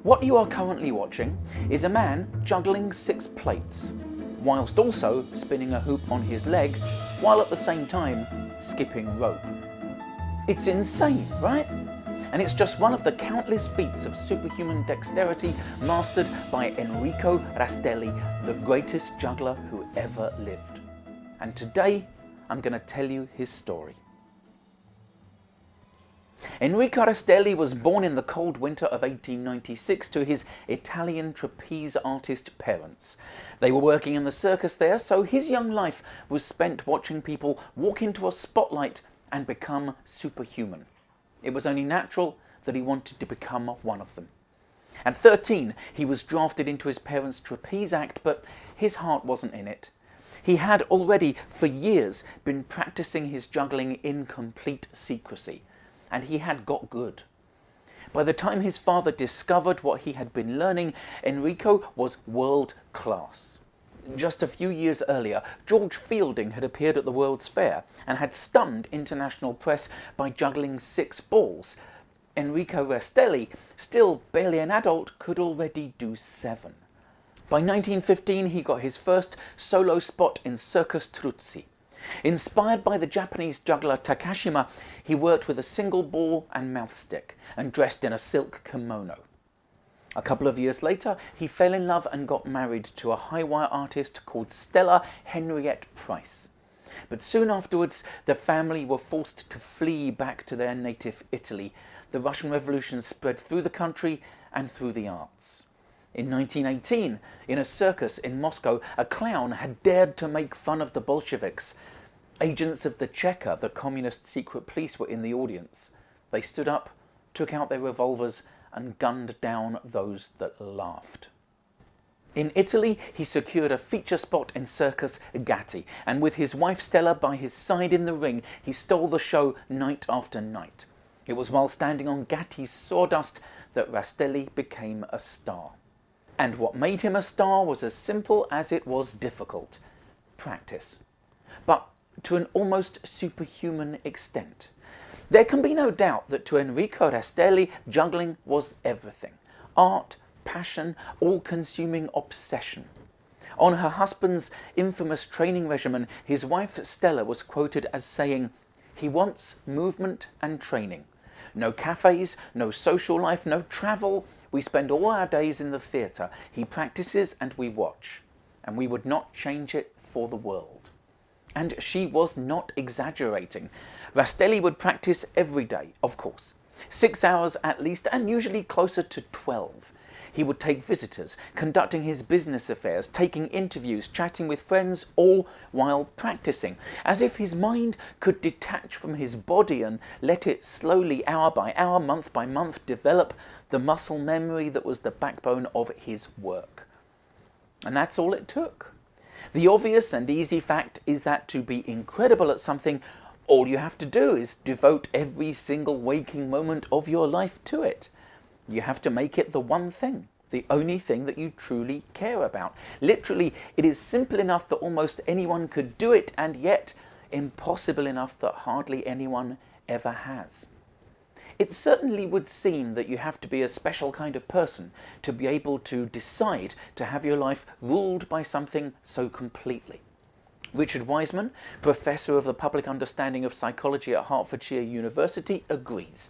What you are currently watching is a man juggling 6 plates, whilst also spinning a hoop on his leg, while at the same time skipping rope. It's insane, right? And it's just one of the countless feats of superhuman dexterity mastered by Enrico Rastelli, the greatest juggler who ever lived. And today, I'm going to tell you his story. Enrico Rastelli was born in the cold winter of 1896 to his Italian trapeze artist parents. They were working in the circus there, so his young life was spent watching people walk into a spotlight and become superhuman. It was only natural that he wanted to become one of them. At 13, he was drafted into his parents' trapeze act, but his heart wasn't in it. He had already, for years, been practicing his juggling in complete secrecy, and he had got good. By the time his father discovered what he had been learning, Enrico was world class. Just a few years earlier, George Fielding had appeared at the World's Fair and had stunned international press by juggling 6 balls. Enrico Rastelli, still barely an adult, could already do 7. By 1915, he got his first solo spot in Circus Truzzi. Inspired by the Japanese juggler Takashima, he worked with a single ball and mouthstick and dressed in a silk kimono. A couple of years later, he fell in love and got married to a high-wire artist called Stella Henriette Price. But soon afterwards, the family were forced to flee back to their native Italy. The Russian Revolution spread through the country and through the arts. In 1918, in a circus in Moscow, a clown had dared to make fun of the Bolsheviks. Agents of the Cheka, the communist secret police, were in the audience. They stood up, took out their revolvers, and gunned down those that laughed. In Italy, he secured a feature spot in Circus Gatti, and with his wife Stella by his side in the ring, he stole the show night after night. It was while standing on Gatti's sawdust that Rastelli became a star. And what made him a star was as simple as it was difficult: practice. But to an almost superhuman extent. There can be no doubt that to Enrico Rastelli, juggling was everything. Art, passion, all-consuming obsession. On her husband's infamous training regimen, his wife Stella was quoted as saying, "He wants movement and training. No cafes, no social life, no travel. We spend all our days in the theatre. He practices and we watch. And we would not change it for the world." And she was not exaggerating. Rastelli would practice every day, of course. 6 hours at least, and usually closer to 12. He would take visitors, conducting his business affairs, taking interviews, chatting with friends, all while practicing, as if his mind could detach from his body and let it slowly, hour by hour, month by month, develop the muscle memory that was the backbone of his work. And that's all it took. The obvious and easy fact is that to be incredible at something, all you have to do is devote every single waking moment of your life to it. You have to make it the one thing, the only thing that you truly care about. Literally, it is simple enough that almost anyone could do it, and yet impossible enough that hardly anyone ever has. It certainly would seem that you have to be a special kind of person to be able to decide to have your life ruled by something so completely. Richard Wiseman, professor of the public understanding of psychology at Hertfordshire University, agrees.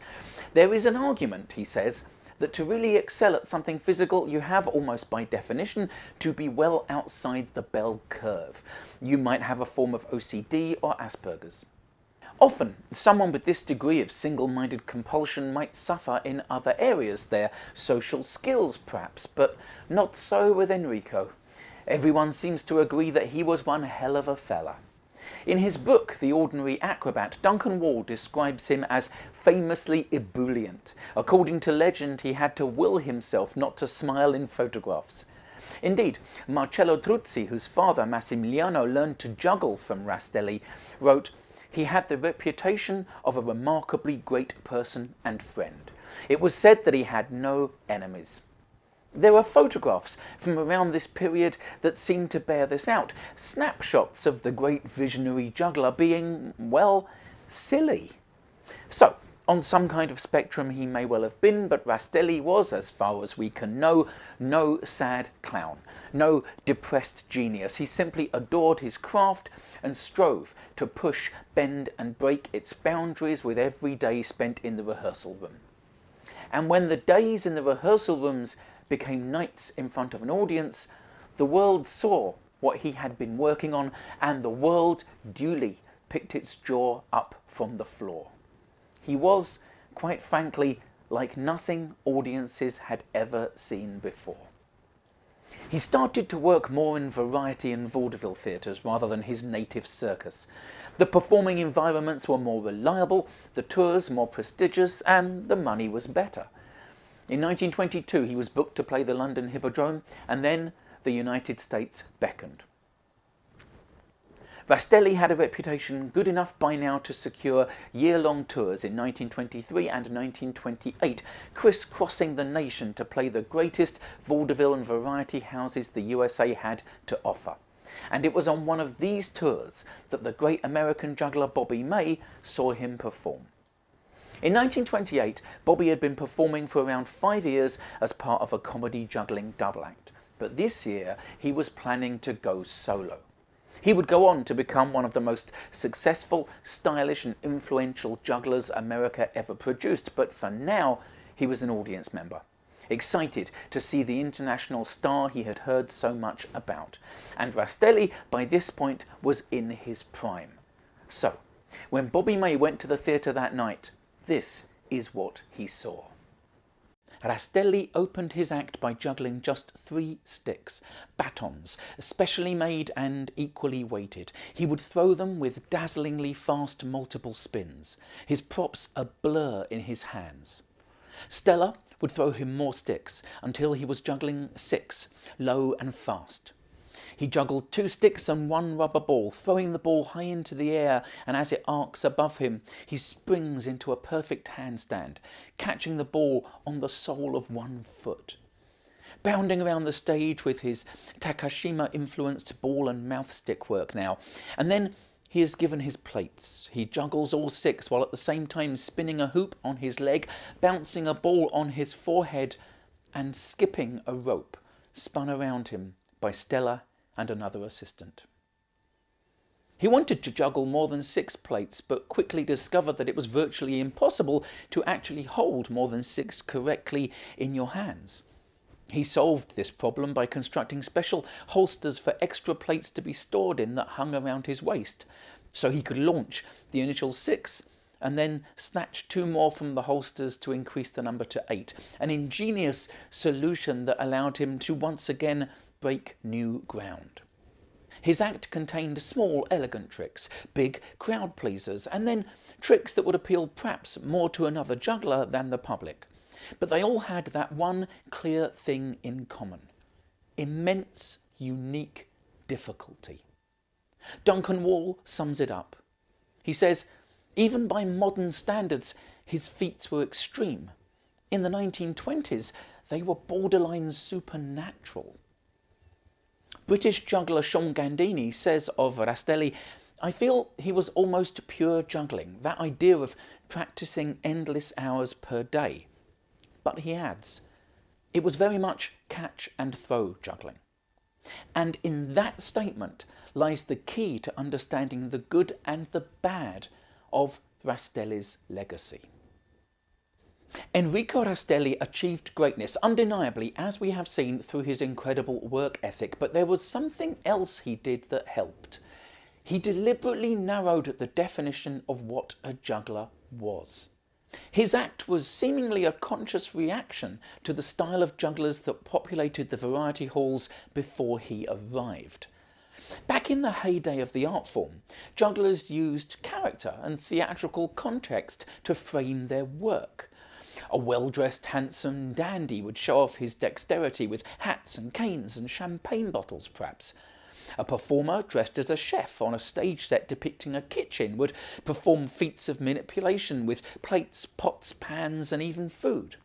There is an argument, he says, that to really excel at something physical, you have, almost by definition, to be well outside the bell curve. You might have a form of OCD or Asperger's. Often, someone with this degree of single-minded compulsion might suffer in other areas, their social skills perhaps, but not so with Enrico. Everyone seems to agree that he was one hell of a fella. In his book, The Ordinary Acrobat, Duncan Wall describes him as famously ebullient. According to legend, he had to will himself not to smile in photographs. Indeed, Marcello Truzzi, whose father Massimiliano learned to juggle from Rastelli, wrote, "He had the reputation of a remarkably great person and friend. It was said that he had no enemies." There are photographs from around this period that seem to bear this out, snapshots of the great visionary juggler being, well, silly. So, On some kind of spectrum he may well have been, but Rastelli was, as far as we can know, no sad clown, no depressed genius. He simply adored his craft and strove to push, bend and break its boundaries with every day spent in the rehearsal room. And when the days in the rehearsal rooms became nights in front of an audience, the world saw what he had been working on, and the world duly picked its jaw up from the floor. He was, quite frankly, like nothing audiences had ever seen before. He started to work more in variety and vaudeville theatres rather than his native circus. The performing environments were more reliable, the tours more prestigious, and the money was better. In 1922 he was booked to play the London Hippodrome, and then the United States beckoned. Rastelli had a reputation good enough by now to secure year-long tours in 1923 and 1928, criss-crossing the nation to play the greatest vaudeville and variety houses the USA had to offer. And it was on one of these tours that the great American juggler Bobby May saw him perform. In 1928, Bobby had been performing for around 5 years as part of a comedy juggling double act, but this year he was planning to go solo. He would go on to become one of the most successful, stylish and influential jugglers America ever produced, but for now he was an audience member, excited to see the international star he had heard so much about. And Rastelli by this point was in his prime. So, when Bobby May went to the theatre that night, this is what he saw. Rastelli opened his act by juggling just 3 sticks, batons, specially made and equally weighted. He would throw them with dazzlingly fast multiple spins, his props a blur in his hands. Stella would throw him more sticks until he was juggling 6, low and fast. He juggled 2 sticks and 1 rubber ball, throwing the ball high into the air, and as it arcs above him, he springs into a perfect handstand, catching the ball on the sole of 1 foot. Bounding around the stage with his Takashima-influenced ball and mouth stick work now, and then he is given his plates. He juggles all 6 while at the same time spinning a hoop on his leg, bouncing a ball on his forehead, and skipping a rope spun around him by Stella and another assistant. He wanted to juggle more than 6 plates, but quickly discovered that it was virtually impossible to actually hold more than 6 correctly in your hands. He solved this problem by constructing special holsters for extra plates to be stored in that hung around his waist, so he could launch the initial 6 and then snatch 2 more from the holsters to increase the number to 8, an ingenious solution that allowed him to once again break new ground. His act contained small, elegant tricks, big crowd pleasers, and then tricks that would appeal perhaps more to another juggler than the public. But they all had that one clear thing in common: immense, unique difficulty. Duncan Wall sums it up. He says, even by modern standards, his feats were extreme. In the 1920s, they were borderline supernatural. British juggler Sean Gandini says of Rastelli, "I feel he was almost pure juggling, that idea of practicing endless hours per day." But he adds, it was very much catch and throw juggling. And in that statement lies the key to understanding the good and the bad of Rastelli's legacy. Enrico Rastelli achieved greatness, undeniably, as we have seen, through his incredible work ethic, but there was something else he did that helped. He deliberately narrowed the definition of what a juggler was. His act was seemingly a conscious reaction to the style of jugglers that populated the variety halls before he arrived. Back in the heyday of the art form, jugglers used character and theatrical context to frame their work. A well-dressed, handsome dandy would show off his dexterity with hats and canes and champagne bottles, perhaps. A performer dressed as a chef on a stage set depicting a kitchen would perform feats of manipulation with plates, pots, pans, and even food.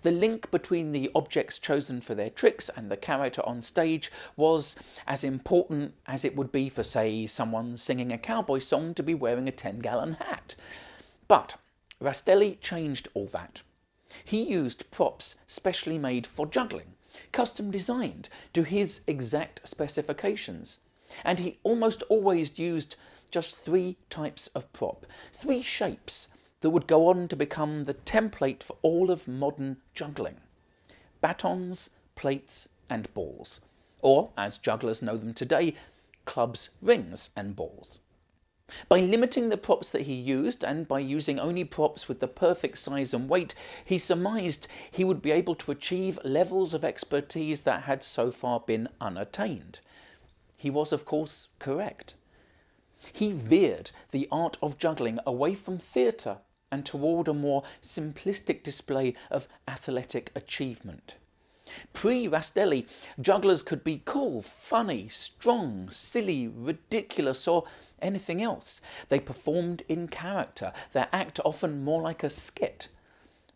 The link between the objects chosen for their tricks and the character on stage was as important as it would be for, say, someone singing a cowboy song to be wearing a 10-gallon hat. But Rastelli changed all that. He used props specially made for juggling, custom designed to his exact specifications. And he almost always used just 3 types of prop, 3 shapes that would go on to become the template for all of modern juggling: batons, plates and balls, or, as jugglers know them today, clubs, rings and balls. By limiting the props that he used, and by using only props with the perfect size and weight, he surmised he would be able to achieve levels of expertise that had so far been unattained. He was, of course, correct. He veered the art of juggling away from theatre and toward a more simplistic display of athletic achievement. Pre-Rastelli, jugglers could be cool, funny, strong, silly, ridiculous, or anything else. They performed in character, their act often more like a skit.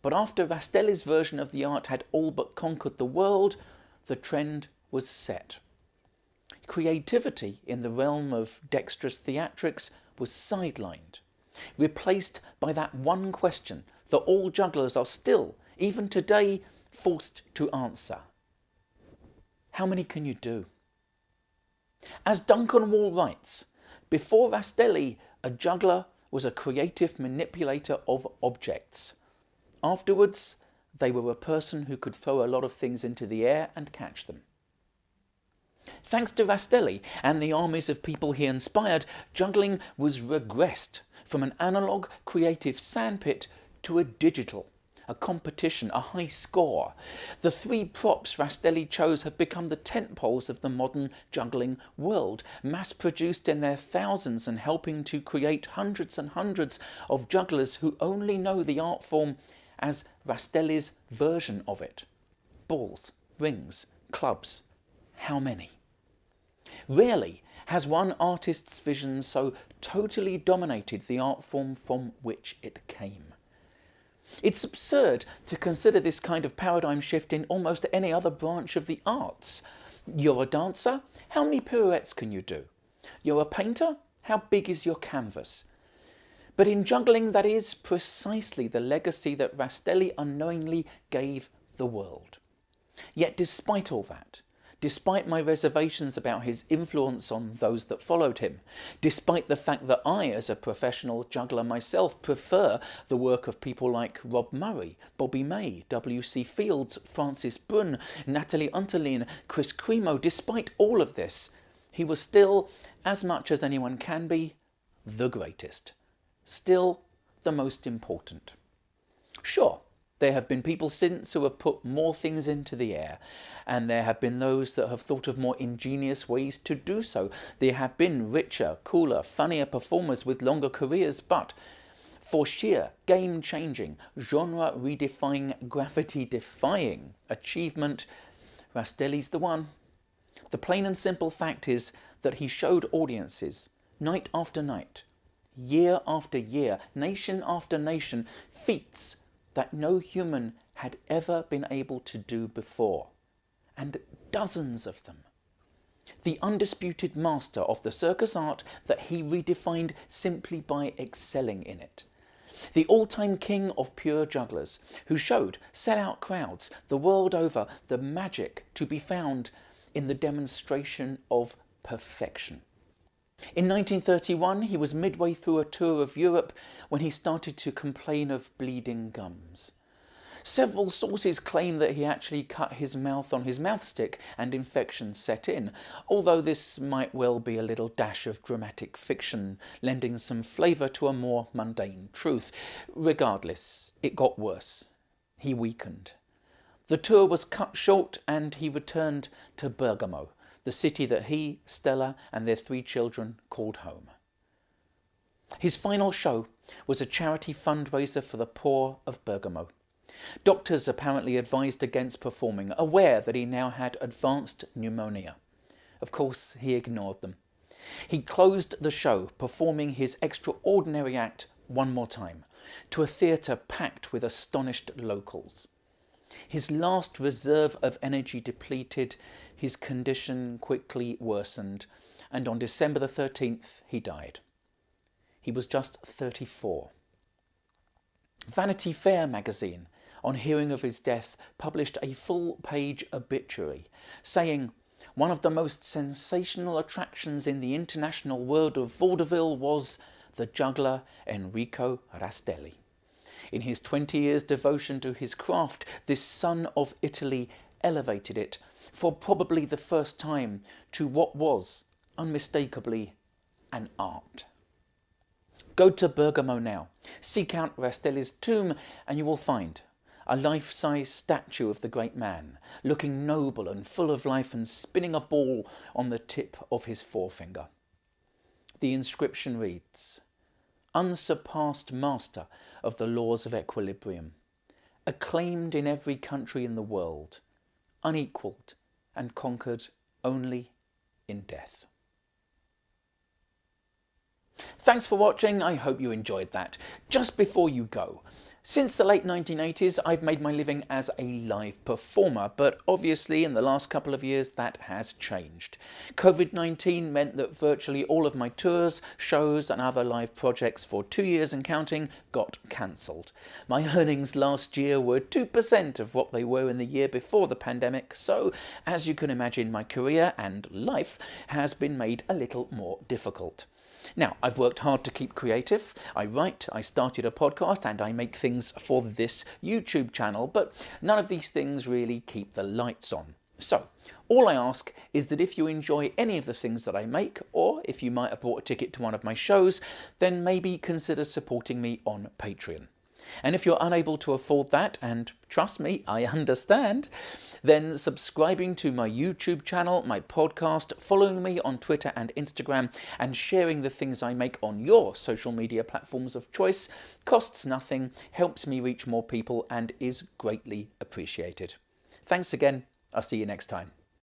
But after Rastelli's version of the art had all but conquered the world, the trend was set. Creativity in the realm of dexterous theatrics was sidelined, replaced by that one question that all jugglers are still, even today, forced to answer: how many can you do? As Duncan Wall writes, before Rastelli, a juggler was a creative manipulator of objects. Afterwards, they were a person who could throw a lot of things into the air and catch them. Thanks to Rastelli and the armies of people he inspired, juggling was regressed from an analogue creative sandpit to a digital, a competition, a high score. The 3 props Rastelli chose have become the tentpoles of the modern juggling world, mass-produced in their thousands and helping to create hundreds and hundreds of jugglers who only know the art form as Rastelli's version of it. Balls, rings, clubs. How many? Rarely has one artist's vision so totally dominated the art form from which it came. It's absurd to consider this kind of paradigm shift in almost any other branch of the arts. You're a dancer? How many pirouettes can you do? You're a painter? How big is your canvas? But in juggling, that is precisely the legacy that Rastelli unknowingly gave the world. Yet despite all that, despite my reservations about his influence on those that followed him, despite the fact that I, as a professional juggler myself, prefer the work of people like Rob Murray, Bobby May, W.C. Fields, Francis Brunn, Natalie Unterlin, Chris Cremo, despite all of this, he was still, as much as anyone can be, the greatest. Still the most important. Sure, there have been people since who have put more things into the air, and there have been those that have thought of more ingenious ways to do so. There have been richer, cooler, funnier performers with longer careers, but for sheer game-changing, genre-redefining, gravity-defying achievement, Rastelli's the one. The plain and simple fact is that he showed audiences, night after night, year after year, nation after nation, feats that no human had ever been able to do before, and dozens of them. The undisputed master of the circus art that he redefined simply by excelling in it. The all-time king of pure jugglers, who showed sell-out crowds the world over the magic to be found in the demonstration of perfection. In 1931, he was midway through a tour of Europe when he started to complain of bleeding gums. Several sources claim that he actually cut his mouth on his mouthstick and infection set in, although this might well be a little dash of dramatic fiction, lending some flavour to a more mundane truth. Regardless, it got worse. He weakened. The tour was cut short and he returned to Bergamo, the city that he, Stella and their 3 children called home. His final show was a charity fundraiser for the poor of Bergamo. Doctors apparently advised against performing, aware that he now had advanced pneumonia. Of course, he ignored them. He closed the show performing his extraordinary act one more time, to a theatre packed with astonished locals. His last reserve of energy depleted, his condition quickly worsened, and on December the 13th he died. He was just 34. Vanity Fair magazine, on hearing of his death, published a full-page obituary saying, "One of the most sensational attractions in the international world of vaudeville was the juggler Enrico Rastelli. In his 20 years' devotion to his craft, this son of Italy elevated it, for probably the first time, to what was, unmistakably, an art." Go to Bergamo now, seek out Rastelli's tomb, and you will find a life-size statue of the great man, looking noble and full of life and spinning a ball on the tip of his forefinger. The inscription reads, "Unsurpassed master of the laws of equilibrium, acclaimed in every country in the world, unequalled and conquered only in death." Thanks for watching, I hope you enjoyed that. Just before you go, since the late 1980s I've made my living as a live performer, but obviously in the last couple of years that has changed. COVID-19 meant that virtually all of my tours, shows and other live projects for 2 years and counting got cancelled. My earnings last year were 2% of what they were in the year before the pandemic, so as you can imagine, my career and life has been made a little more difficult. Now, I've worked hard to keep creative. I write, I started a podcast, and I make things for this YouTube channel, but none of these things really keep the lights on. So, all I ask is that if you enjoy any of the things that I make, or if you might have bought a ticket to one of my shows, then maybe consider supporting me on Patreon. And if you're unable to afford that, and trust me, I understand, then subscribing to my YouTube channel, my podcast, following me on Twitter and Instagram, and sharing the things I make on your social media platforms of choice costs nothing, helps me reach more people, and is greatly appreciated. Thanks again. I'll see you next time.